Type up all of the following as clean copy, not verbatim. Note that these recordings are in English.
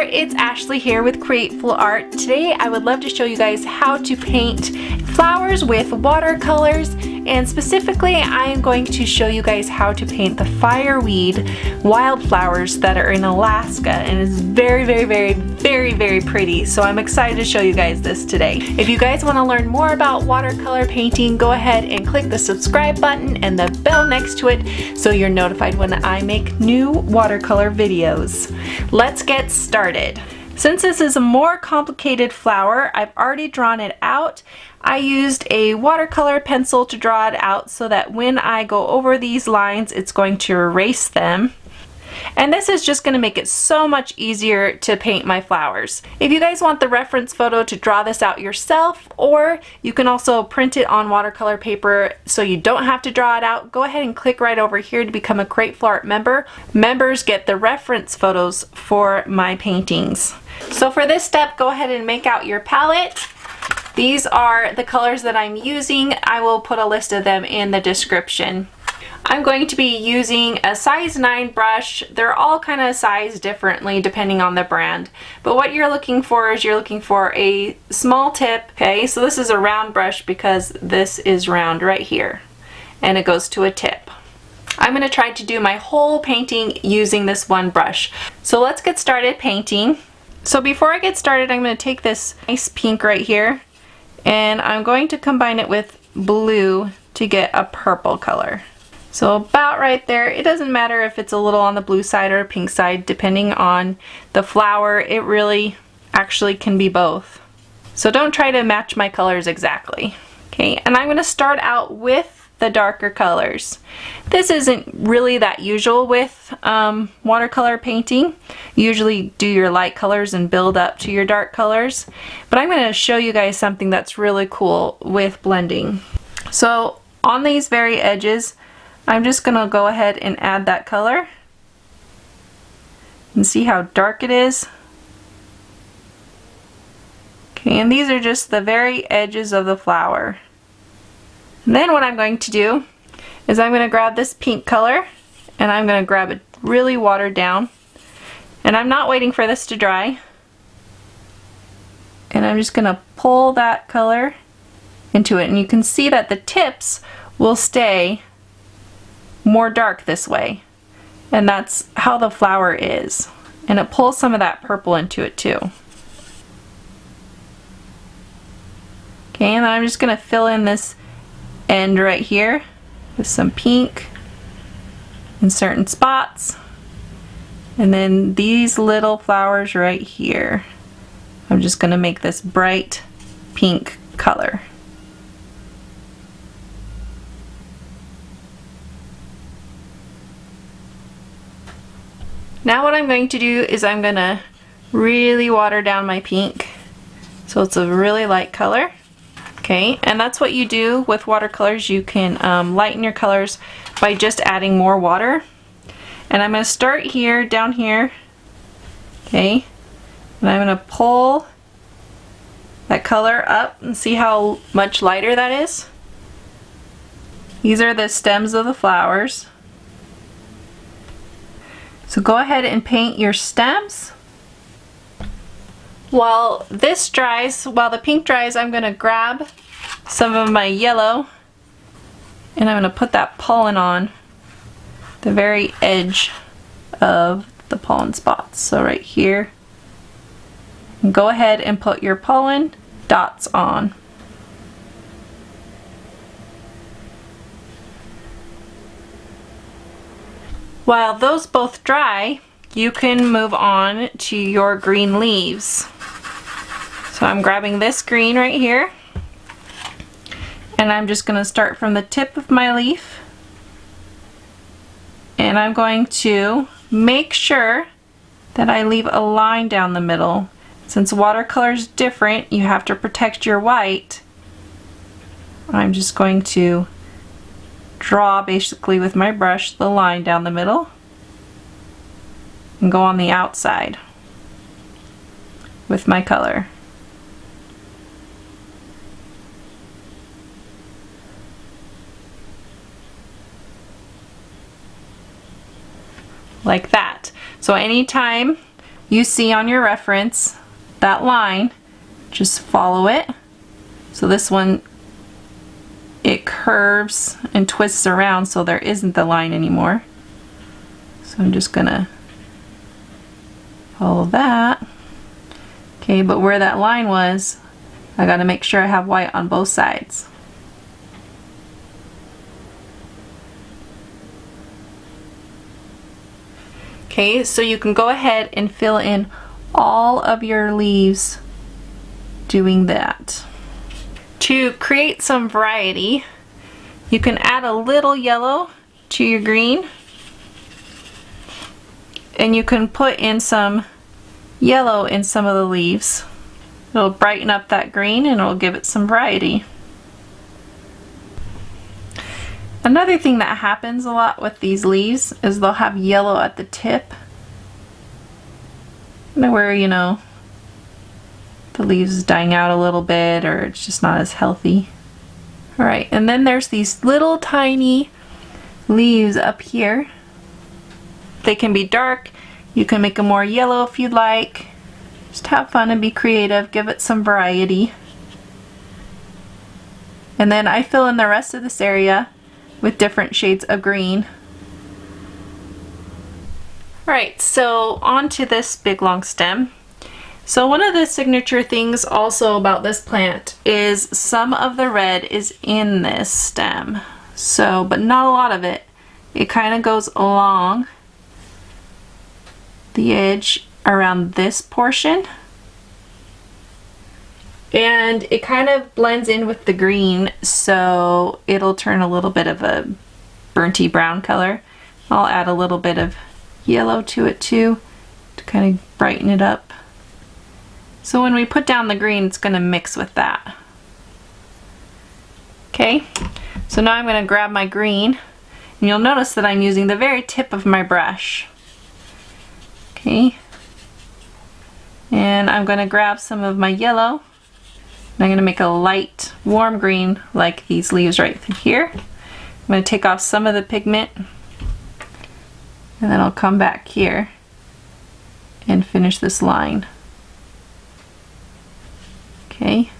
it's Ashley here with Createful Art. Today I would love to show you guys how to paint flowers with watercolors, and specifically I am going to show you guys how to paint the fireweed wildflowers that are in Alaska, and it's very pretty, so I'm excited to show you guys this today. If you guys want to learn more about watercolor painting, go ahead and click the subscribe button and the bell next to it so you're notified when I make new watercolor videos. Let's get started. Since this is a more complicated flower, I've already drawn it out. I used a watercolor pencil to draw it out so that when I go over these lines, it's going to erase them. And this is just going to make it so much easier to paint my flowers. If you guys want the reference photo to draw this out yourself, or you can also print it on watercolor paper so you don't have to draw it out, go ahead and click right over here to become a Createful Art member. Members get the reference photos for my paintings. So for this step, go ahead and make out your palette. These are the colors that I'm using. I will put a list of them in the description. I'm going to be using a size 9 brush. They're all kind of sized differently depending on the brand. But what you're looking for is you're looking for a small tip. Okay, so this is a round brush because this is round right here. And it goes to a tip. I'm going to try to do my whole painting using this one brush. So let's get started painting. So before I get started, I'm going to take this nice pink right here, and I'm going to combine it with blue to get a purple color. So about right there. It doesn't matter if it's a little on the blue side or pink side, depending on the flower. It really actually can be both. So don't try to match my colors exactly. Okay, and I'm going to start out with the darker colors. This isn't really that usual with watercolor painting. You usually do your light colors and build up to your dark colors. But I'm going to show you guys something that's really cool with blending. So on these very edges, I'm just going to go ahead and add that color. And see how dark it is? Okay, and these are just the very edges of the flower. And then what I'm going to do is I'm going to grab this pink color and I'm going to grab it really watered down. And I'm not waiting for this to dry. And I'm just going to pull that color into it. And you can see that the tips will stay more dark this way. And that's how the flower is. And it pulls some of that purple into it too. Okay, and then I'm just going to fill in this end right here with some pink in certain spots, and then these little flowers right here, I'm just going to make this bright pink color. Now what I'm going to do is I'm going to really water down my pink so it's a really light color. Okay, and that's what you do with watercolors. You can lighten your colors by just adding more water. And I'm going to start here, down here. Okay, and I'm going to pull that color up and see how much lighter that is. These are the stems of the flowers. So go ahead and paint your stems. While this dries, while the pink dries, I'm going to grab some of my yellow and I'm going to put that pollen on the very edge of the pollen spots. So right here. And go ahead and put your pollen dots on. While those both dry, you can move on to your green leaves. So I'm grabbing this green right here, and I'm just going to start from the tip of my leaf, and I'm going to make sure that I leave a line down the middle. Since watercolor is different, you have to protect your white. I'm just going to draw basically with my brush the line down the middle and go on the outside with my color. Like that. So anytime you see on your reference that line, just follow it. So this one, it curves and twists around so there isn't the line anymore. So I'm just gonna follow that. Okay, but where that line was, I gotta make sure I have white on both sides. Okay, so you can go ahead and fill in all of your leaves doing that. To create some variety, you can add a little yellow to your green, and you can put in some yellow in some of the leaves. It'll brighten up that green and it'll give it some variety. Another thing that happens a lot with these leaves is they'll have yellow at the tip, where, you know, the leaves is dying out a little bit, or it's just not as healthy. Alright, and then there's these little tiny leaves up here. They can be dark. You can make them more yellow if you'd like. Just have fun and be creative, give it some variety. And then I fill in the rest of this area with different shades of green. Alright, so on to this big long stem. So one of the signature things also about this plant is some of the red is in this stem. So, but not a lot of it. It kind of goes along the edge around this portion. And it kind of blends in with the green, so it'll turn a little bit of a burnty brown color. I'll add a little bit of yellow to it too to kind of brighten it up. So when we put down the green, it's going to mix with that. Okay, so now I'm going to grab my green, and you'll notice that I'm using the very tip of my brush. Okay, and I'm going to grab some of my yellow, and I'm going to make a light warm green like these leaves right here. I'm going to take off some of the pigment, and then I'll come back here and finish this line. Okay.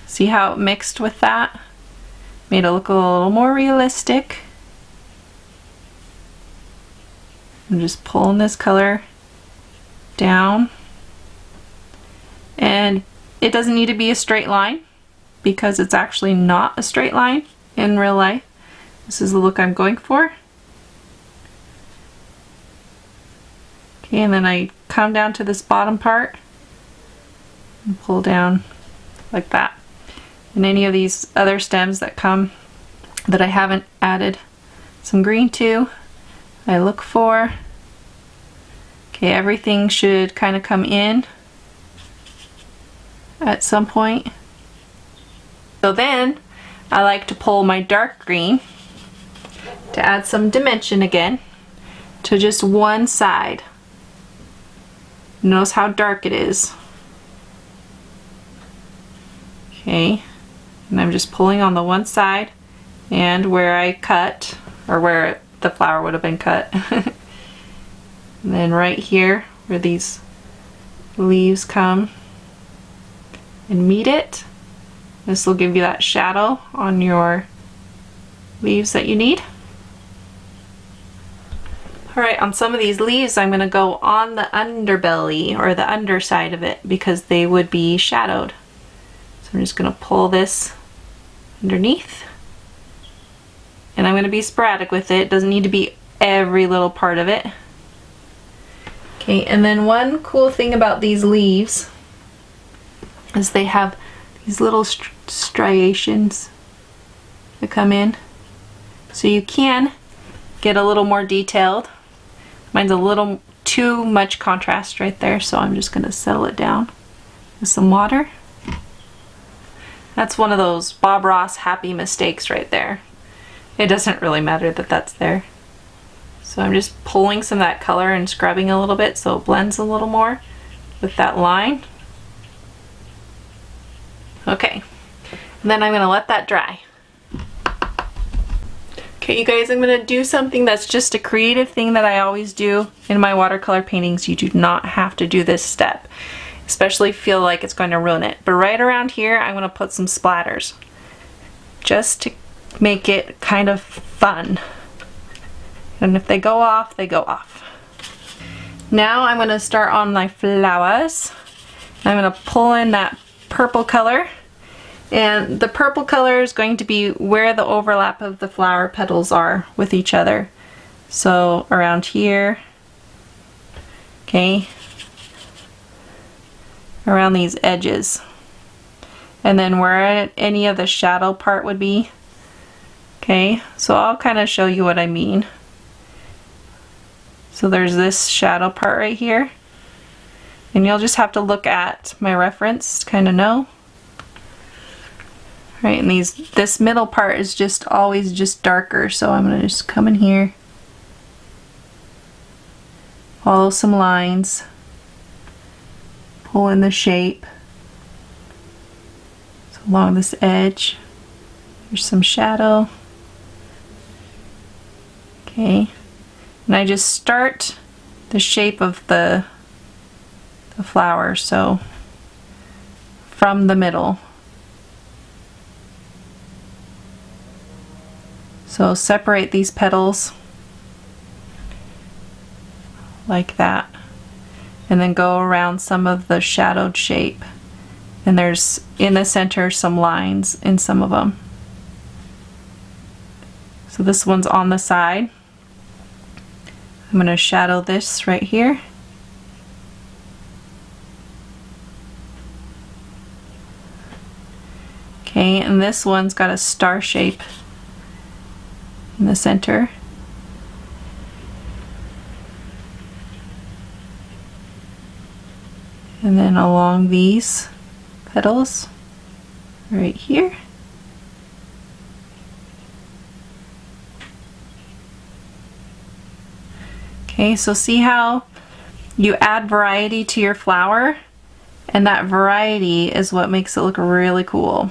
See how it mixed with that? Made it look a little more realistic. I'm just pulling this color down. And it doesn't need to be a straight line because it's actually not a straight line in real life. This is the look I'm going for. Okay, and then I come down to this bottom part and pull down like that. And any of these other stems that come that I haven't added some green to, I look for. Okay, everything should kind of come in at some point. So then I like to pull my dark green to add some dimension again to just one side. Notice how dark it is. Okay, and I'm just pulling on the one side and where I cut, or where the flower would have been cut. And then right here where these leaves come and meet it, this will give you that shadow on your leaves that you need. Alright, on some of these leaves I'm going to go on the underbelly or the underside of it because they would be shadowed. So I'm just going to pull this underneath, and I'm going to be sporadic with it. It doesn't need to be every little part of it. Okay, and then one cool thing about these leaves is they have these little striations that come in. So you can get a little more detailed. Mine's a little too much contrast right there, so I'm just going to settle it down with some water. That's one of those Bob Ross happy mistakes right there. It doesn't really matter that that's there. So I'm just pulling some of that color and scrubbing a little bit so it blends a little more with that line. Okay, And then I'm gonna let that dry. Okay, you guys, I'm gonna do something that's just a creative thing that I always do in my watercolor paintings. You do not have to do this step, especially if you feel like it's going to ruin it. But right around here, I'm gonna put some splatters, just to make it kind of fun. And if they go off, they go off. Now I'm gonna start on my flowers. I'm gonna pull in that purple color. And the purple color is going to be where the overlap of the flower petals are with each other. So around here, okay, around these edges. And then where any of the shadow part would be. Okay, so I'll kind of show you what I mean. So there's this shadow part right here. And you'll just have to look at my reference to kind of know. Right, and this middle part is just always just darker, so I'm gonna just come in here, follow some lines, pull in the shape. So along this edge, there's some shadow. Okay, and I just start the shape of the flower, so from the middle. So separate these petals like that, and then go around some of the shadowed shape. And there's in the center some lines in some of them. So this one's on the side. I'm going to shadow this right here. Okay, and this one's got a star shape in the center. And then along these petals right here. Okay, so see how you add variety to your flower, and that variety is what makes it look really cool.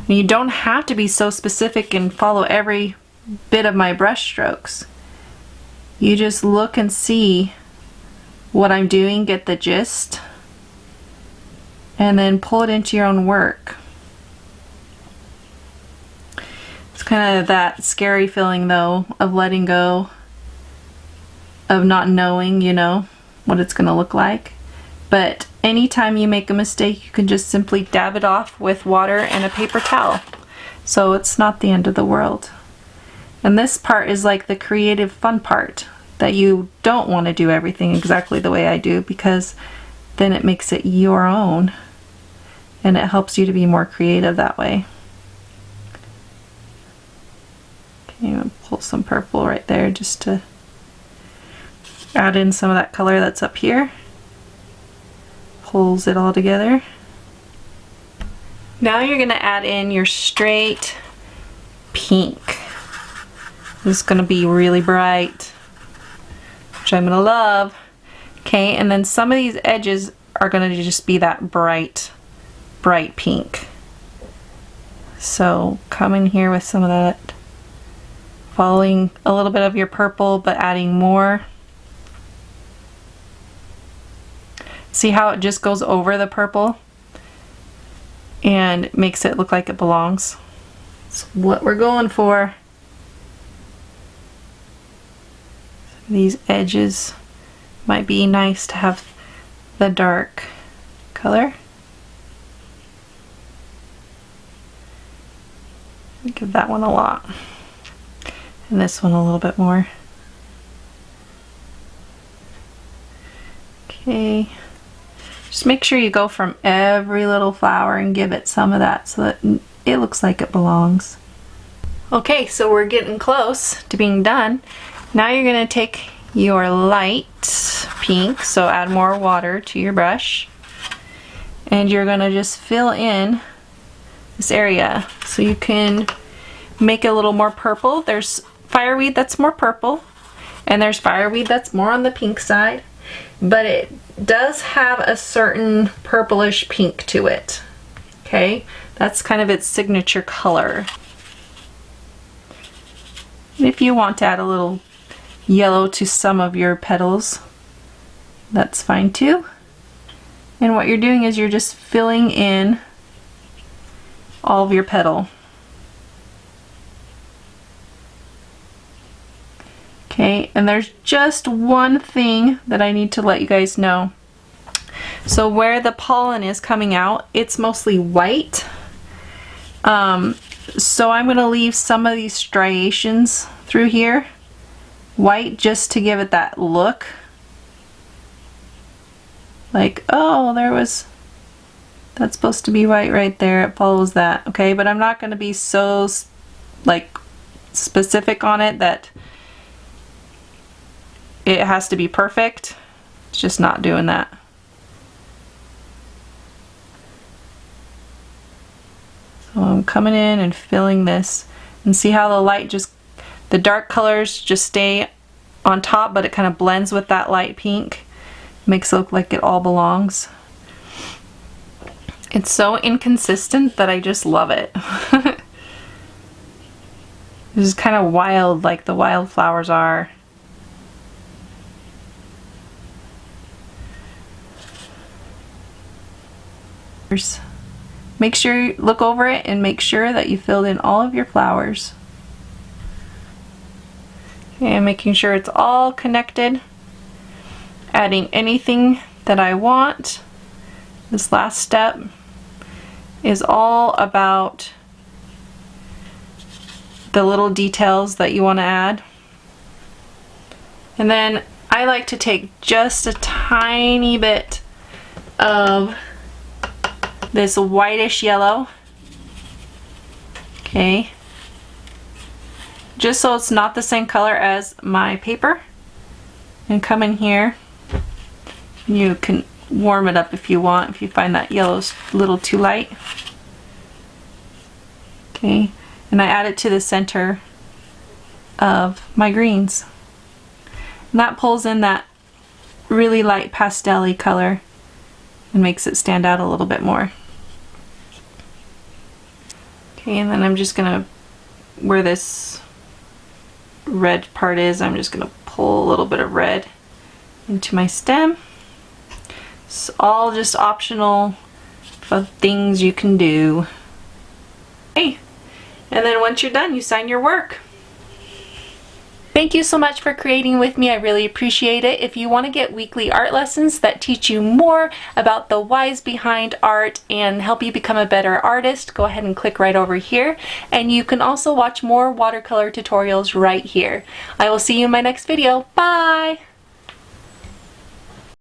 You don't have to be so specific and follow every bit of my brush strokes. You just look and see what I'm doing, get the gist, and then pull it into your own work. It's kind of that scary feeling though of letting go, of not knowing, you know, what it's going to look like. But anytime you make a mistake, you can just simply dab it off with water and a paper towel. So it's not the end of the world. And this part is like the creative fun part, that you don't want to do everything exactly the way I do, because then it makes it your own and it helps you to be more creative that way. Okay, I'm gonna pull some purple right there just to add in some of that color that's up here. Pulls it all together. Now you're going to add in your straight pink. This is going to be really bright, which I'm going to love. Okay, and then some of these edges are going to just be that bright pink. So come in here with some of that, following a little bit of your purple but adding more. See how it just goes over the purple and makes it look like it belongs? That's what we're going for. These edges might be nice to have the dark color. Give that one a lot. And this one a little bit more. Okay. Just make sure you go from every little flower and give it some of that so that it looks like it belongs. Okay, so we're getting close to being done. Now you're going to take your light pink, so add more water to your brush, and you're going to just fill in this area so you can make it a little more purple. There's fireweed that's more purple, and there's fireweed that's more on the pink side, but it does have a certain purplish pink to it. Okay, that's kind of its signature color. And if you want to add a little yellow to some of your petals, that's fine too. And what you're doing is you're just filling in all of your petal. Okay, and there's just one thing that I need to let you guys know. So where the pollen is coming out, it's mostly white. So I'm going to leave some of these striations through here white just to give it that look. Like, oh, that's supposed to be white right there. It follows that. Okay, but I'm not going to be so like specific on it that it has to be perfect. It's just not doing that. So I'm coming in and filling this, and see how the dark colors just stay on top, but it kind of blends with that light pink. Makes it look like it all belongs. It's so inconsistent that I just love it. This is kind of wild, like the wildflowers are. Make sure you look over it and make sure that you filled in all of your flowers. And making sure it's all connected. Adding anything that I want. This last step is all about the little details that you want to add. And then I like to take just a tiny bit of this whitish yellow, okay, just so it's not the same color as my paper, and come in here. You can warm it up if you want, if you find that yellow's a little too light. Okay, and I add it to the center of my greens, and that pulls in that really light pastel-y color and makes it stand out a little bit more. Okay, and then I'm just gonna, where this red part is, I'm just gonna pull a little bit of red into my stem. It's all just optional of things you can do. Okay, and then once you're done, you sign your work. Thank you so much for creating with me. I really appreciate it. If you want to get weekly art lessons that teach you more about the whys behind art and help you become a better artist, go ahead and click right over here. And you can also watch more watercolor tutorials right here. I will see you in my next video. Bye!